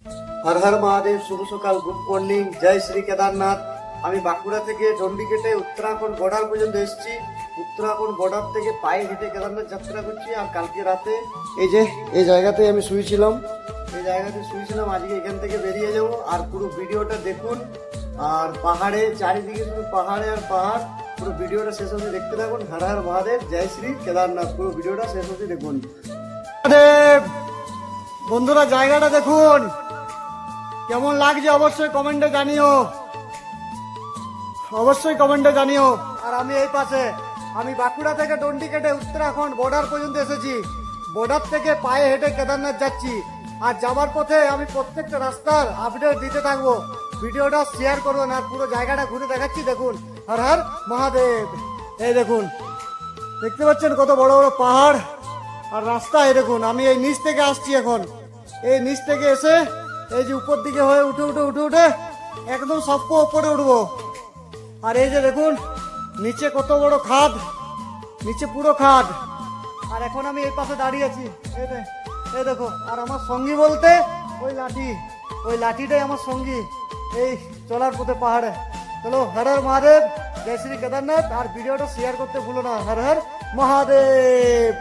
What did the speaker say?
হর হর মহাদেব, শুভ সকাল, good morning, জয় শ্রী কেদারনাথ। আমি বাঁকুড়া থেকে ডন্ডিকেটে উত্তরাখণ্ড বর্ডার পর্যন্ত এসেছি। উত্তরাখণ্ড বর্ডার থেকে পায়ে হেঁটে কেদারনাথ যাত্রা করছি। আর কালকে রাতে এই জায়গাতে আমি শুয়েছিলাম। আজকে এখান থেকে বেরিয়ে যাব। আর পুরো ভিডিওটা দেখুন। আর পাহাড়ে চারিদিকে শুধু পাহাড়ে আর পাহাড়। পুরো ভিডিওটা শেষ অবধি দেখতে থাকুন। হর হর মহাদেব, জয় শ্রী কেদারনাথ। পুরো ভিডিওটা শেষ অবধি দেখুন। মহাদেব বন্ধুরা, জায়গাটা দেখুন কেমন লাগছে, অবশ্যই কমেন্টে জানিও। আর আমি এই পাশে, আমি বাঁকুড়া থেকে ডন্ডিকেটে উত্তরাখণ্ড বর্ডার পর্যন্ত এসেছি। বর্ডার থেকে পায়ে হেঁটে কেদারনাথ যাচ্ছি। আর যাবার পথে আমি প্রত্যেকটা রাস্তার আপডেট দিতে থাকবো। ভিডিওটা শেয়ার করবেন আর পুরো জায়গাটা ঘুরে দেখাচ্ছি। দেখুন, হর হর মহাদেব। এই দেখুন, দেখতে পাচ্ছেন কত বড় বড় পাহাড় আর রাস্তা। এই দেখুন, আমি এই নিচ থেকে আসছি এখন। এই নিচ থেকে এসে এই যে উপর দিকে হয়ে উঠে একদম সব উপরে উঠবো। আর এই যে দেখুন নিচে কত বড় খাদ, নিচে পুরো খাদ। আর এখন আমি এই পাশে দাঁড়িয়ে আছি। এই দেখো, আর আমার সঙ্গী বলতে ওই লাঠিটাই আমার সঙ্গী এই চলার পথে পাহাড়ে। চলো, হর হর মহাদেব, জয় শ্রী কেদারনাথ। আর ভিডিওটা শেয়ার করতে ভুলো না। হর হর মহাদেব।